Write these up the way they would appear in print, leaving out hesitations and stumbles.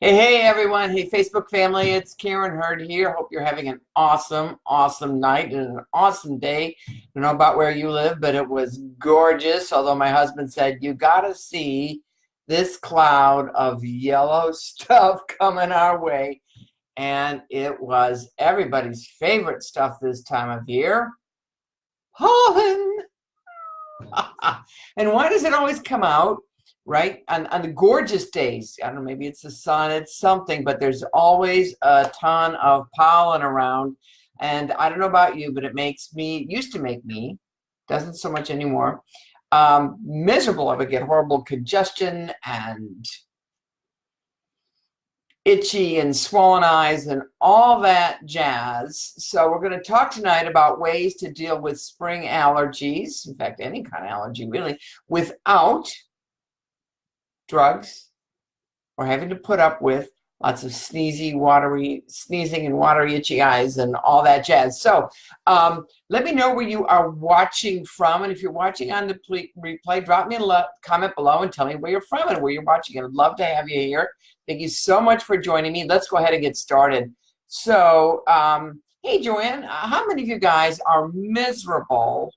Hey everyone. Hey Facebook family, it's Karen Hurd here. Hope you're having an awesome night and an awesome day. I don't know about where you live, but it was gorgeous. Although my husband said, you gotta see this cloud of yellow stuff coming our way. And it was everybody's favorite stuff this time of year. Pollen. And why does it always come out? Right? On the gorgeous days, I don't know, maybe it's the sun, it's something, but there's always a ton of pollen around. And I don't know about you, but used to make me, doesn't so much anymore, miserable. I would get horrible congestion and itchy and swollen eyes and all that jazz. So we're going to talk tonight about ways to deal with spring allergies, in fact, any kind of allergy really, without drugs or having to put up with lots of sneezing and watery itchy eyes and all that jazz. So let me know where you are watching from, and if you're watching on the replay, drop me a comment below and tell me where you're from and where you're watching. I'd love to have you here. Thank you so much for joining me. Let's go ahead and get started. So hey Joanne, how many of you guys are miserable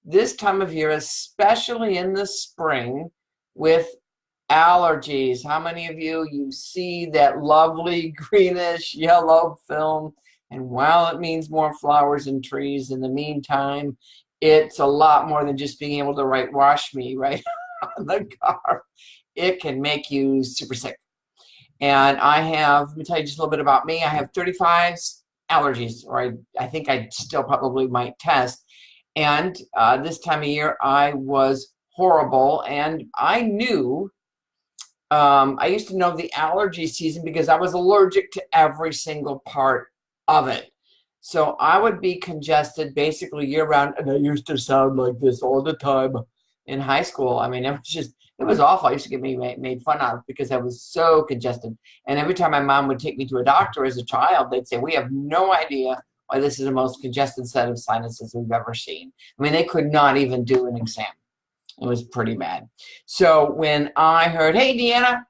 this time of year, especially in the spring, with allergies? How many of you see that lovely greenish yellow film, and while it means more flowers and trees, in the meantime it's a lot more than just being able to write "wash me" right on the car. It can make you super sick. And let me tell you just a little bit about me. I have 35 allergies, or I think I still probably might test. And this time of year I was horrible, and I knew I used to know the allergy season because I was allergic to every single part of it. So I would be congested basically year round, and I used to sound like this all the time in high school. I mean, it was awful. I used to get made fun of because I was so congested. And every time my mom would take me to a doctor as a child, they'd say, we have no idea why this is the most congested set of sinuses we've ever seen. I mean, they could not even do an exam. It was pretty bad. So when I heard, hey, Deanna,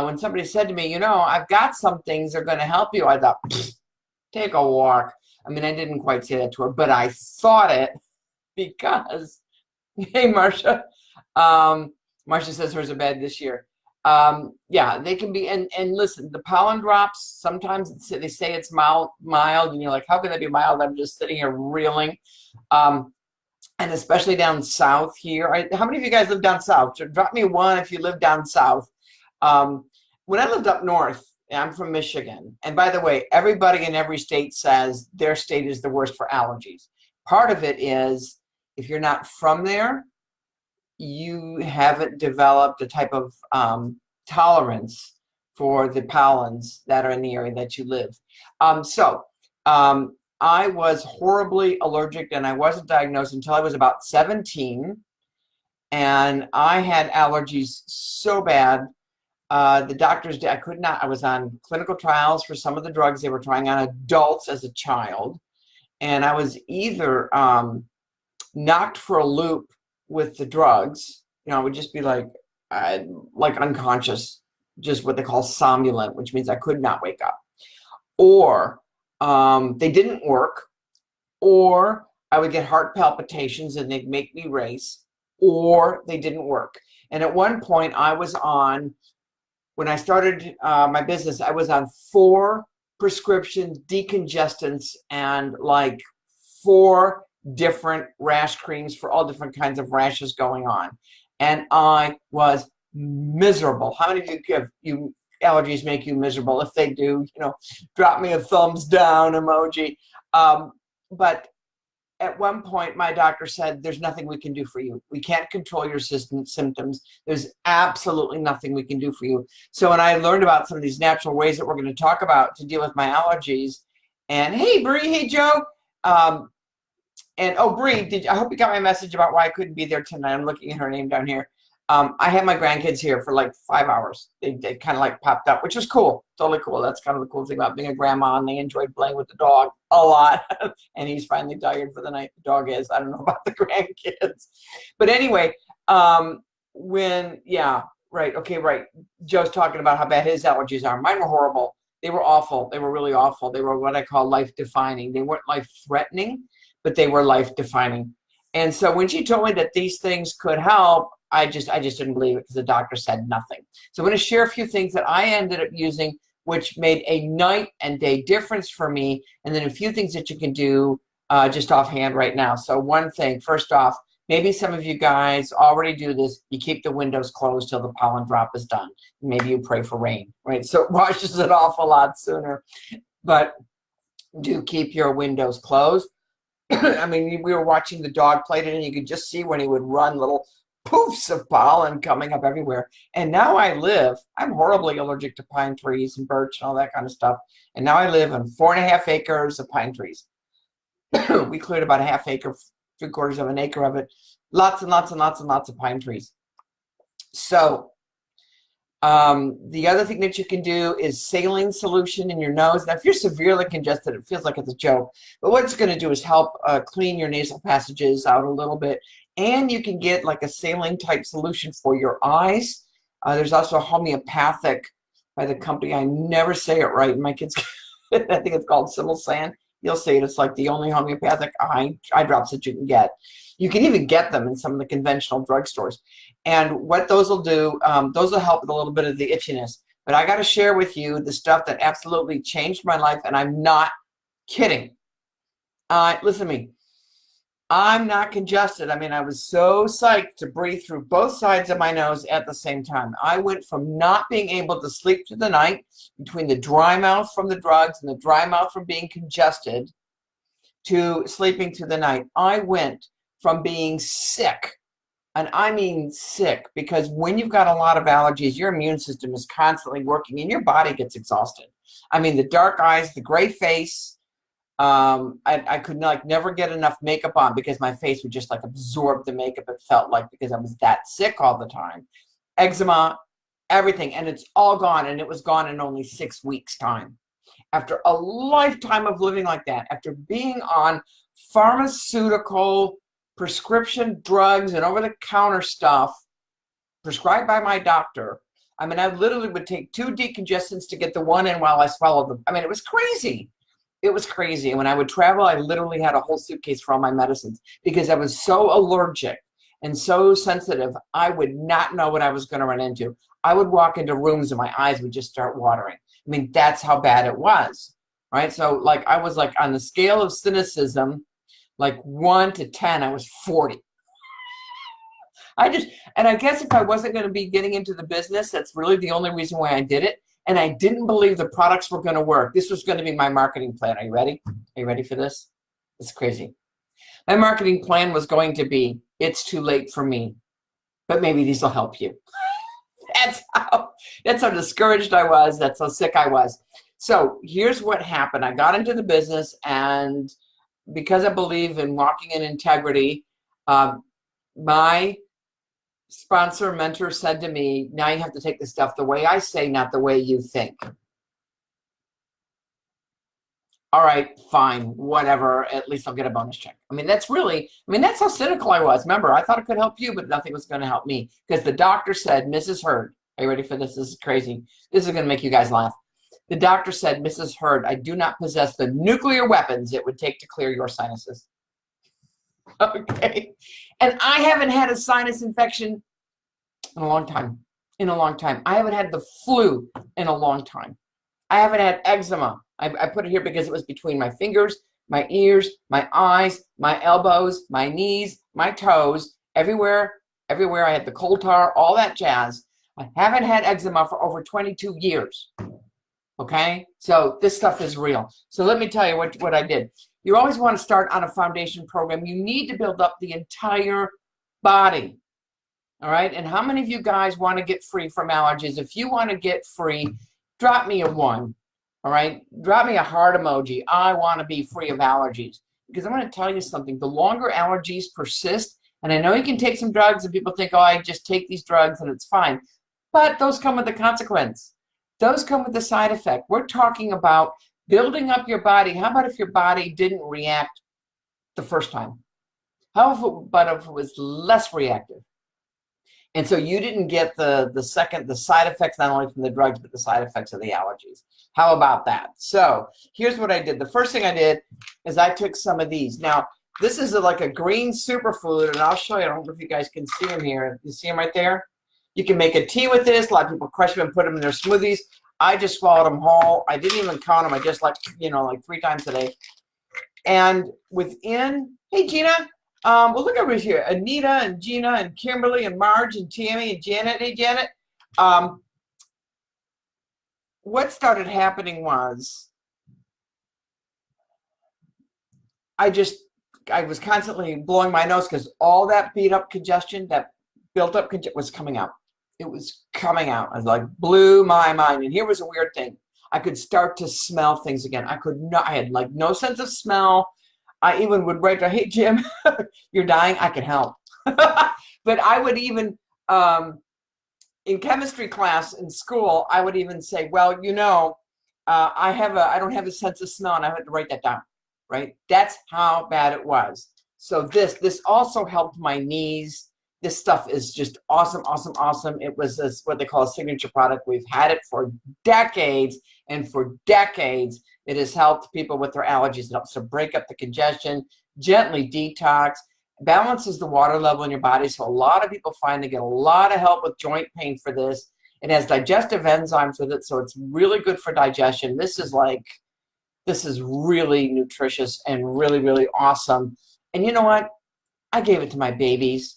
when somebody said to me, I've got some things that are going to help you, I thought, take a walk. I mean, I didn't quite say that to her, but I thought it because, hey, Marcia. Marcia says hers are bad this year. Yeah, they can be. And listen, the pollen drops, sometimes they say it's mild, and you're like, how can that be mild? I'm just sitting here reeling. And especially down south here. How many of you guys live down south? Drop me one if you live down south. When I lived up north, I'm from Michigan. And by the way, everybody in every state says their state is the worst for allergies. Part of it is if you're not from there, you haven't developed a type of tolerance for the pollens that are in the area that you live. I was horribly allergic, and I wasn't diagnosed until I was about 17. And I had allergies so bad. The doctors, I was on clinical trials for some of the drugs they were trying on adults as a child. And I was either knocked for a loop with the drugs. I would just be like unconscious, just what they call somnolent, which means I could not wake up. Or they didn't work, or I would get heart palpitations and they'd make me race, or they didn't work. And at one point when I started my business, I was on 4 prescription decongestants and like 4 different rash creams for all different kinds of rashes going on. And I was miserable. How many of you allergies make you miserable? If they do, drop me a thumbs down emoji. But at one point, my doctor said, there's nothing we can do for you. We can't control your symptoms. There's absolutely nothing we can do for you. So when I learned about some of these natural ways that we're going to talk about to deal with my allergies, and hey, Bree, hey, Joe. And oh, Bree, I hope you got my message about why I couldn't be there tonight. I'm looking at her name down here. I had my grandkids here for like 5 hours. They kind of like popped up, which was cool. Totally cool. That's kind of the cool thing about being a grandma, and they enjoyed playing with the dog a lot. And he's finally tired for the night. The dog is. I don't know about the grandkids. But anyway, Right. Okay. Right. Joe's talking about how bad his allergies are. Mine were horrible. They were awful. They were really awful. They were what I call life defining. They weren't life threatening, but they were life defining. And so when she told me that these things could help, I just didn't believe it because the doctor said nothing. So I'm going to share a few things that I ended up using, which made a night and day difference for me, and then a few things that you can do just offhand right now. So one thing, first off, maybe some of you guys already do this. You keep the windows closed till the pollen drop is done. Maybe you pray for rain, right? So it washes it off a lot sooner. But do keep your windows closed. I mean, we were watching the dog play today, and you could just see when he would run little poofs of pollen coming up everywhere. And now I'm horribly allergic to pine trees and birch and all that kind of stuff. And now I live on 4.5 acres of pine trees. We cleared about a half acre, 3/4 of an acre of it. Lots and lots and lots and lots of pine trees. So the other thing that you can do is saline solution in your nose. Now, if you're severely congested, it feels like it's a joke. But what it's going to do is help clean your nasal passages out a little bit. And you can get like a saline type solution for your eyes. There's also a homeopathic by the company. I never say it right. My kids, I think it's called Simisan. You'll see it. It's like the only homeopathic eye drops that you can get. You can even get them in some of the conventional drugstores. And what those will do, those will help with a little bit of the itchiness. But I got to share with you the stuff that absolutely changed my life, and I'm not kidding. Listen to me. I'm not congested. I mean, I was so psyched to breathe through both sides of my nose at the same time. I went from not being able to sleep through the night between the dry mouth from the drugs and the dry mouth from being congested to sleeping through the night. I went from being sick, and I mean sick, because when you've got a lot of allergies, your immune system is constantly working and your body gets exhausted. I mean, the dark eyes, the gray face, I could never get enough makeup on because my face would just like absorb the makeup, it felt like, because I was that sick all the time. Eczema, everything, and it's all gone, and it was gone in only 6 weeks' time. After a lifetime of living like that, after being on pharmaceutical prescription drugs and over-the-counter stuff prescribed by my doctor, I mean, I literally would take 2 decongestants to get the one in while I swallowed them. I mean, it was crazy. It was crazy. And when I would travel, I literally had a whole suitcase for all my medicines because I was so allergic and so sensitive. I would not know what I was going to run into. I would walk into rooms and my eyes would just start watering. I mean, that's how bad it was, right? So like I was like on the scale of cynicism, like 1 to 10, I was 40. And I guess if I wasn't going to be getting into the business, that's really the only reason why I did it. And I didn't believe the products were going to work. This was going to be my marketing plan. Are you ready? Are you ready for this? It's crazy. My marketing plan was going to be, it's too late for me, but maybe these will help you. That's how discouraged I was. That's how sick I was. So here's what happened. I got into the business, and because I believe in walking in integrity, my sponsor mentor said to me, now you have to take the stuff the way I say, not the way you think. All right, fine, whatever. At least I'll get a bonus check. I mean, that's how cynical I was. Remember, I thought it could help you, but nothing was going to help me because the doctor said, Mrs. Hurd, are you ready for this? This is crazy. This is going to make you guys laugh. The doctor said, Mrs. Hurd, I do not possess the nuclear weapons it would take to clear your sinuses. Okay. And I haven't had a sinus infection in a long time. I haven't had the flu in a long time. I haven't had eczema. I put it here because it was between my fingers, my ears, my eyes, my elbows, my knees, my toes, everywhere. I had the coal tar, all that jazz. I haven't had eczema for over 22 years. Okay? So this stuff is real. So let me tell you what I did. You always want to start on a foundation program. You need to build up the entire body. All right? And how many of you guys want to get free from allergies? If you want to get free, drop me a 1. All right? Drop me a heart emoji. I want to be free of allergies. Because I'm going to tell you something. The longer allergies persist, and I know you can take some drugs and people think, oh, I just take these drugs and it's fine. But those come with a consequence. Those come with a side effect. We're talking about building up your body. How about if your body didn't react the first time? How about if it was less reactive? And so you didn't get the side effects, not only from the drugs, but the side effects of the allergies. How about that? So here's what I did. The first thing I did is I took some of these. Now, this is like a green superfood, and I'll show you. I don't know if you guys can see them here. You see them right there? You can make a tea with this. A lot of people crush them and put them in their smoothies. I just swallowed them whole. I didn't even count them. I just like 3 times a day. And within, hey Gina, well look over here, Anita and Gina and Kimberly and Marge and Tammy and Janet. Hey Janet, what started happening was I was constantly blowing my nose because all that beat up congestion, that built up congestion was coming out. It was coming out. I was like, blew my mind. And here was a weird thing. I could start to smell things again. I had like no sense of smell. I even would write, hey, Jim, you're dying. I can help. But I would even, in chemistry class in school, I would even say, well, I don't have a sense of smell, and I had to write that down, right? That's how bad it was. So this also helped my knees. This stuff is just awesome, awesome, awesome. It was what they call a signature product. We've had it for decades, and for decades, it has helped people with their allergies. It helps to break up the congestion, gently detox, balances the water level in your body. So a lot of people find they get a lot of help with joint pain for this. It has digestive enzymes with it, so it's really good for digestion. This is really nutritious and really, really awesome. And you know what? I gave it to my babies.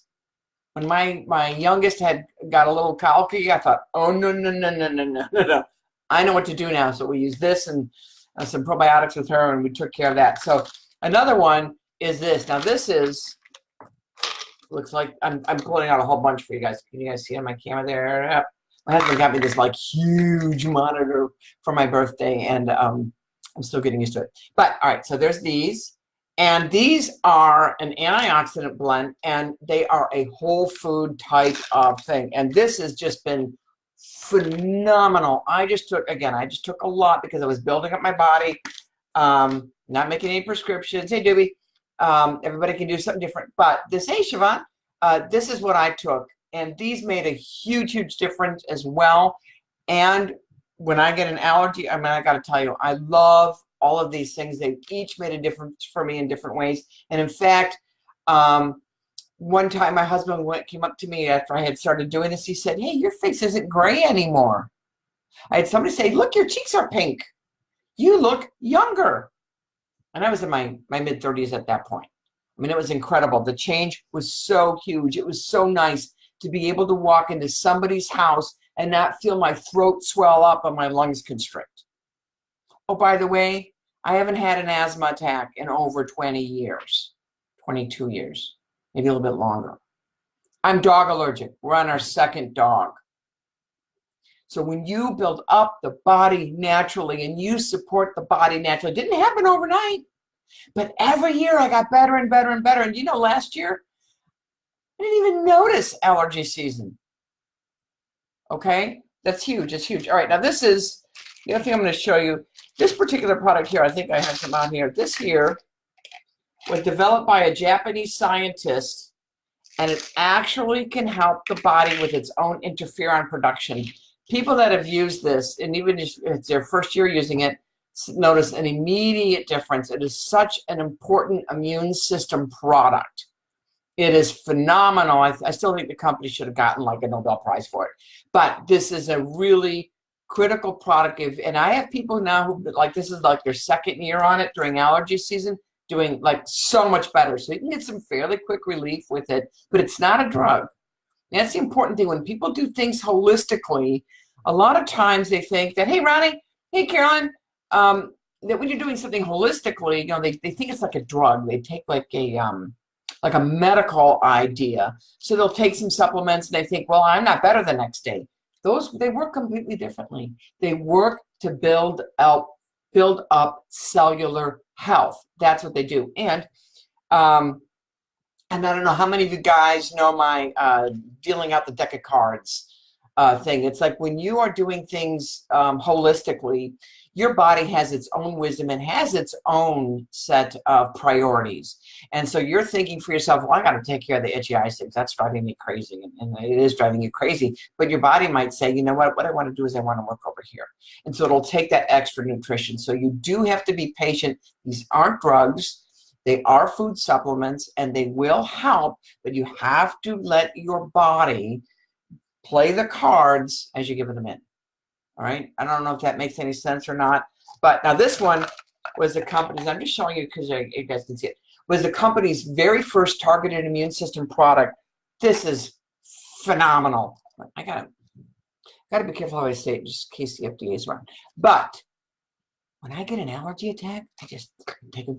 When my youngest got a little colicky, I thought, oh, no. I know what to do now. So we used this and some probiotics with her, and we took care of that. So another one is this. Now this looks like I'm pulling out a whole bunch for you guys. Can you guys see on my camera there? My husband got me this like huge monitor for my birthday, and I'm still getting used to it. But all right, so there's these. And these are an antioxidant blend, and they are a whole food type of thing. And this has just been phenomenal. I just took a lot because I was building up my body, not making any prescriptions. Hey, Doobie, everybody can do something different. But this, hey, Siobhan, this is what I took. And these made a huge, huge difference as well. And when I get an allergy, I mean, I got to tell you, I love all of these things. They've each made a difference for me in different ways. And in fact, one time my husband came up to me after I had started doing this. He said, hey, your face isn't gray anymore. I had somebody say, look, your cheeks are pink. You look younger. And I was in my mid-30s at that point. I mean, it was incredible. The change was so huge. It was so nice to be able to walk into somebody's house and not feel my throat swell up and my lungs constrict. Oh, by the way, I haven't had an asthma attack in over 20 years, 22 years, maybe a little bit longer. I'm dog allergic. We're on our second dog. So when you build up the body naturally and you support the body naturally, it didn't happen overnight, but every year I got better and better and better. And you know, last year, I didn't even notice allergy season. Okay, that's huge. It's huge. All right, now this is the other thing I'm going to show you. This particular product here, I think I have some on here. This here was developed by a Japanese scientist, and it actually can help the body with its own interferon production. People that have used this, and even if it's their first year using it, notice an immediate difference. It is such an important immune system product. It is phenomenal. I still think the company should have gotten like a Nobel Prize for it. But this is a really critical product. And I have people now who, like, this is like their second year on it during allergy season, doing like so much better. So you can get some fairly quick relief with it, but it's not a drug. And that's the important thing. When people do things holistically, a lot of times they think that, hey, Ronnie, hey, Carolyn, that when you're doing something holistically, you know, they think it's like a drug. They take like a medical idea. So they'll take some supplements and they think, well, I'm not better the next day. They work completely differently. They work to build up cellular health. That's what they do. And I don't know how many of you guys know my dealing out the deck of cards thing. It's like when you are doing things holistically, your body has its own wisdom and has its own set of priorities. And so you're thinking for yourself, well, I got to take care of the itchy eye things. That's driving me crazy. And it is driving you crazy. But your body might say, you know what I want to do is I want to work over here. And so it'll take that extra nutrition. So you do have to be patient. These aren't drugs. They are food supplements, and they will help, but you have to let your body play the cards as you give them in. All right? I don't know if that makes any sense or not, but now this one was the company's, I'm just showing you because you guys can see it, was the company's very first targeted immune system product. This is phenomenal. I gotta be careful how I say it, just in case the FDA is around. But when I get an allergy attack, I just take it.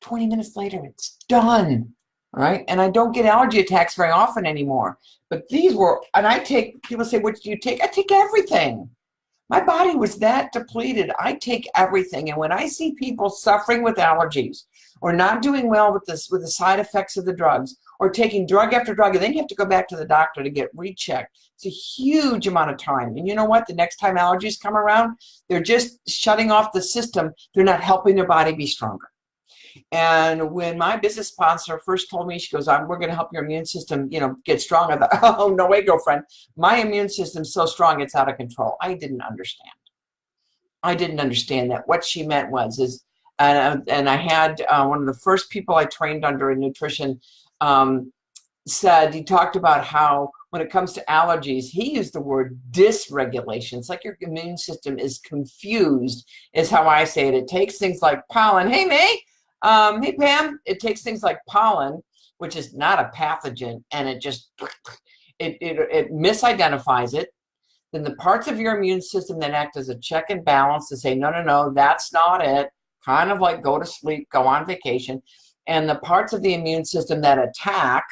20 minutes later, it's done, all right? And I don't get allergy attacks very often anymore. But these were, and I take, people say, what do you take? I take everything. My body was that depleted. I take everything. And when I see people suffering with allergies or not doing well with this, with the side effects of the drugs, or taking drug after drug, and then you have to go back to the doctor to get rechecked. It's a huge amount of time. And you know what? The next time allergies come around, they're just shutting off the system. They're not helping their body be stronger. And when my business sponsor first told me, she goes, we're going to help your immune system, get strong. I thought, oh, no way, girlfriend. My immune system's so strong, it's out of control. I didn't understand. I didn't understand that. What she meant was, and I had one of the first people I trained under in nutrition said, he talked about how when it comes to allergies, he used the word dysregulation. It's like your immune system is confused, is how I say it. It takes things like pollen. Hey, May. Hey, Pam, it takes things like pollen, which is not a pathogen, and it just, it misidentifies it. Then the parts of your immune system that act as a check and balance to say, no, that's not it. Kind of like go to sleep, go on vacation. And the parts of the immune system that attack,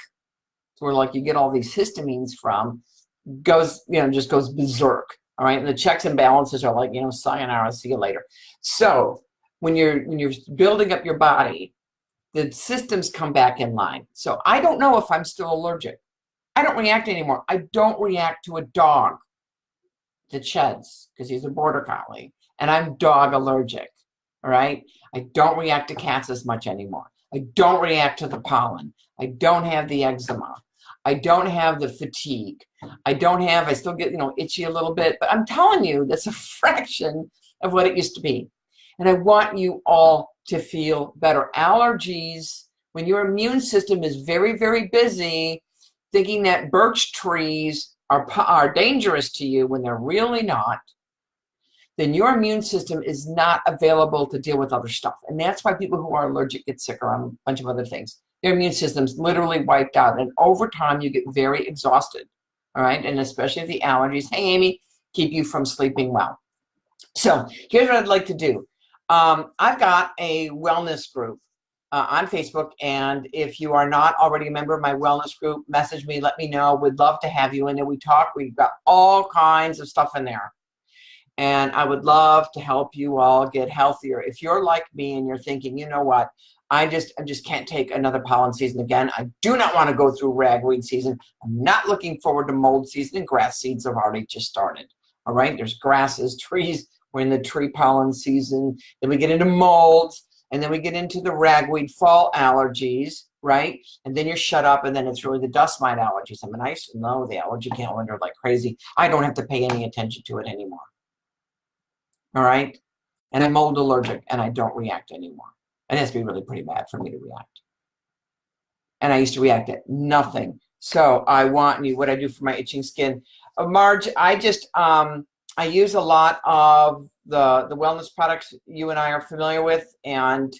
where like you get all these histamines from, goes, just goes berserk. All right. And the checks and balances are like, sayonara, see you later. So when you're building up your body, the systems come back in line. So I don't know if I'm still allergic. I don't react anymore. I don't react to a dog that sheds because he's a border collie, and I'm dog allergic. All right. I don't react to cats as much anymore. I don't react to the pollen. I don't have the eczema. I don't have the fatigue. I still get, itchy a little bit, but I'm telling you, that's a fraction of what it used to be. And I want you all to feel better. Allergies, when your immune system is very, very busy thinking that birch trees are dangerous to you when they're really not, then your immune system is not available to deal with other stuff. And that's why people who are allergic get sick on a bunch of other things. Their immune system's literally wiped out. And over time, you get very exhausted. All right. And especially the allergies, hey, Amy, keep you from sleeping well. So here's what I'd like to do. I've got a wellness group on Facebook. And if you are not already a member of my wellness group, message me, let me know. We'd love to have you in there. We talk. We've got all kinds of stuff in there. And I would love to help you all get healthier. If you're like me and you're thinking, you know what, I just can't take another pollen season again. I do not want to go through ragweed season. I'm not looking forward to mold season, and grass seeds have already just started. All right, there's grasses, trees. We're in the tree pollen season. Then we get into molds, and then we get into the ragweed fall allergies, right? And then you're shut up, and then it's really the dust mite allergies. I mean, I used to know the allergy calendar like crazy. I don't have to pay any attention to it anymore. All right? And I'm mold allergic, and I don't react anymore. It has to be really pretty bad for me to react. And I used to react at nothing. So I want you, what I do for my itching skin. Marge, I just, I use a lot of the wellness products you and I are familiar with, and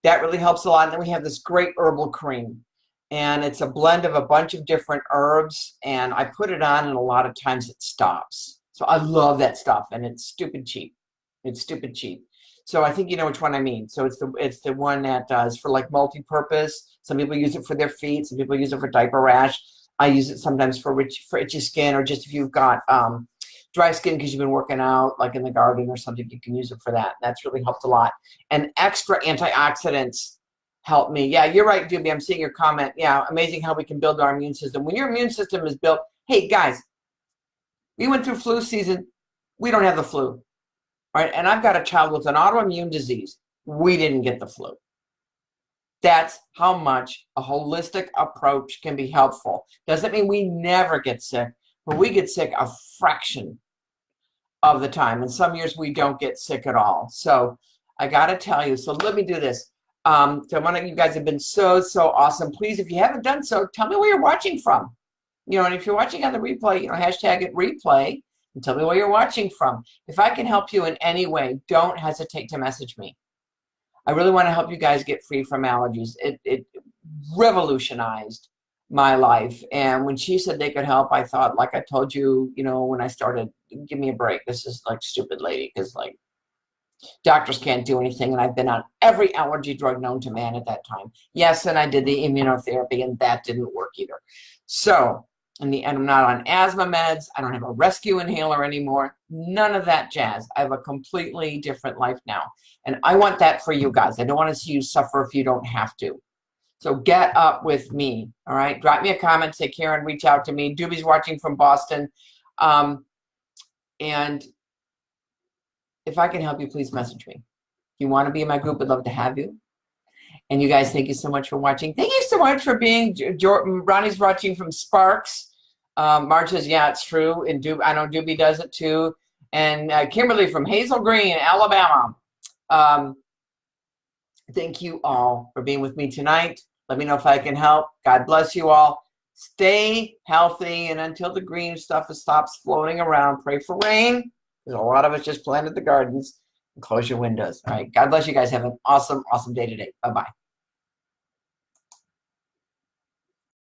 that really helps a lot. And then we have this great herbal cream. And it's a blend of a bunch of different herbs, and I put it on, and a lot of times it stops. So I love that stuff, and it's stupid cheap. It's stupid cheap. So I think you know which one I mean. So it's the one that is for like multi-purpose. Some people use it for their feet. Some people use it for diaper rash. I use it sometimes for itchy skin, or just if you've got dry skin because you've been working out, like in the garden or something, you can use it for that. That's really helped a lot. And extra antioxidants help me. Yeah, you're right, Doobie. I'm seeing your comment. Yeah, amazing how we can build our immune system. When your immune system is built, hey, guys, we went through flu season. We don't have the flu. right? And I've got a child with an autoimmune disease. We didn't get the flu. That's how much a holistic approach can be helpful. Doesn't mean we never get sick, but we get sick a fraction of the time. And some years we don't get sick at all. So I got to tell you, so let me do this. So one of you guys have been so awesome. Please, if you haven't done so, tell me where you're watching from. You know, and if you're watching on the replay, you know, hashtag it replay and tell me where you're watching from. If I can help you in any way, don't hesitate to message me. I really want to help you guys get free from allergies. It revolutionized my life. And when she said they could help, I thought, like I told you, you know, when I started, give me a break. This is like stupid lady, because like doctors can't do anything. And I've been on every allergy drug known to man at that time. Yes, and I did the immunotherapy, and that didn't work either. So in the end, I'm not on asthma meds. I don't have a rescue inhaler anymore. None of that jazz. I have a completely different life now. And I want that for you guys. I don't want to see you suffer if you don't have to. So get up with me, all right? Drop me a comment, say, Karen, reach out to me. Doobie's watching from Boston. And if I can help you, please message me. If you want to be in my group, I'd love to have you. And you guys, thank you so much for watching. Thank you so much for being, Ronnie's watching from Sparks. Marge says, yeah, it's true. And I know Doobie does it too. And Kimberly from Hazel Green, Alabama. Thank you all for being with me tonight. Let me know if I can help. God bless you all. Stay healthy. And until the green stuff stops floating around, pray for rain. Because a lot of us just planted the gardens. And close your windows. All right. God bless you guys. Have an awesome day today. Bye-bye.